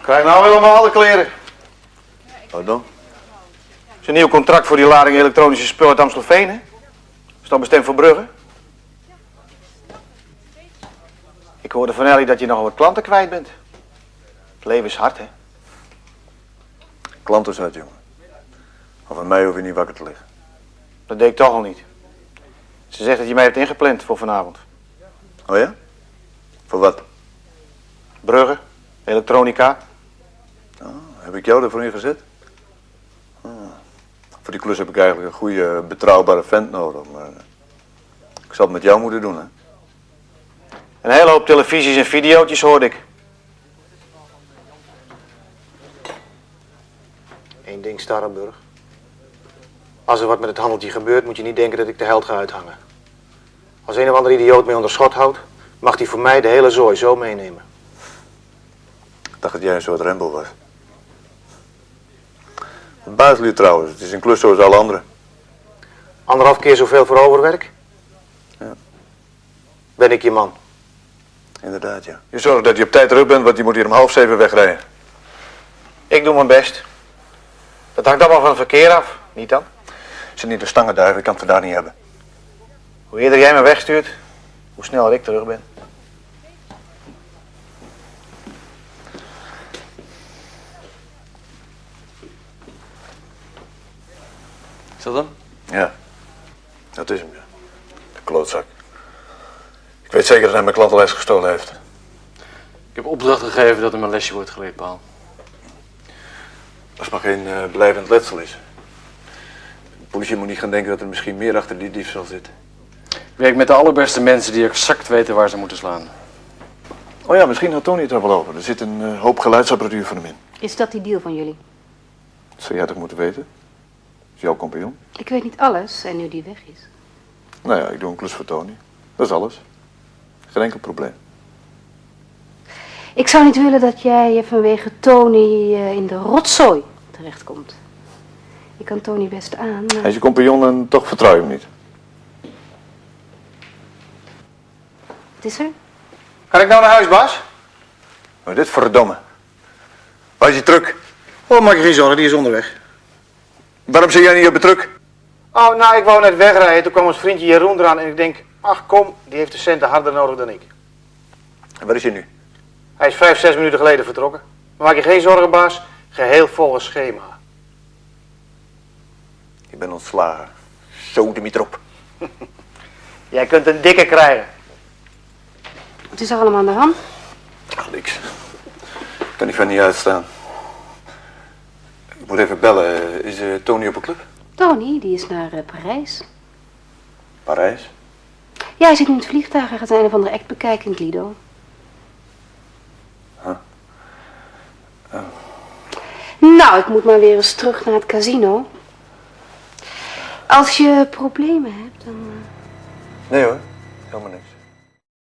Krijg nou helemaal alle kleren. Wat dan? Het is een nieuw contract voor die lading elektronische spullen uit Amstelveen, hè? Is dat bestemd voor Brugge? Ik hoorde van Ellie dat je nogal wat klanten kwijt bent. Het leven is hard, hè? Klant is uit, jongen. Maar van mij hoef je niet wakker te liggen. Dat deed ik toch al niet. Ze zegt dat je mij hebt ingepland voor vanavond. Oh ja? Voor wat? Brugge, elektronica. Oh, heb ik jou ervoor ingezet? Voor die klus heb ik eigenlijk een goede, betrouwbare vent nodig, maar ik zal het met jou moeten doen, hè? Een hele hoop televisies en videootjes hoorde ik. Eén ding, Starrenburg. Als er wat met het handeltje gebeurt, moet je niet denken dat ik de held ga uithangen. Als een of andere idioot mij onder schot houdt, mag hij voor mij de hele zooi zo meenemen. Ik dacht dat jij een soort Rembo was. Het buitenlied trouwens, het is een klus zoals alle anderen. 1,5 keer zoveel voor overwerk? Ja. Ben ik je man? Inderdaad, ja. Je zorgt dat je op tijd terug bent, want je moet hier om 6:30 wegrijden. Ik doe mijn best. Dat hangt allemaal van het verkeer af, niet dan? Zit niet de stangenduiven, ik kan het vandaag niet hebben. Hoe eerder jij me wegstuurt, hoe sneller ik terug ben. Is dat hem? Ja, dat is hem, ja. De klootzak. Ik weet zeker dat hij mijn klantenlijst gestolen heeft. Ik heb opdracht gegeven dat hem een lesje wordt geleerd, Paul. Als het maar geen blijvend letsel is. De politie moet niet gaan denken dat er misschien meer achter die diefstal zit. Ik werk met de allerbeste mensen die exact weten waar ze moeten slaan. Oh ja, misschien had Tony het er wel over. Er zit een hoop geluidsapparatuur van hem in. Is dat die deal van jullie? Dat zou jij toch moeten weten? Is jouw compagnon? Ik weet niet alles en nu die weg is. Nou ja, ik doe een klus voor Tony. Dat is alles. Geen enkel probleem. Ik zou niet willen dat jij vanwege Tony in de rotzooi terechtkomt. Ik kan Tony best aan, maar... Hij is je compagnon en toch vertrouw je hem niet. Wat is er? Kan ik nou naar huis, Bas? Maar dit verdomme. Waar is die truck? Oh, maak je geen zorgen, die is onderweg. Waarom zit jij niet op de truck? Oh, nou, ik wou net wegrijden. Toen kwam ons vriendje Jeroen eraan en ik denk... Ach, kom, die heeft de centen harder nodig dan ik. En waar is hij nu? Hij is 5, 6 minuten geleden vertrokken. Maar maak je geen zorgen, Bas. Geheel volgens schema. Ik ben ontslagen. Zo de mitrop. Jij kunt een dikke krijgen. Wat is er allemaal aan de hand? Ach, niks. Ik kan die van niet uitstaan. Ik moet even bellen. Is Tony op een club? Tony, die is naar Parijs. Parijs? Ja, hij zit nu in het vliegtuig. Hij gaat een of andere act bekijken in Lido. Nou, ik moet maar weer eens terug naar het casino. Als je problemen hebt, dan... Nee hoor, helemaal niks.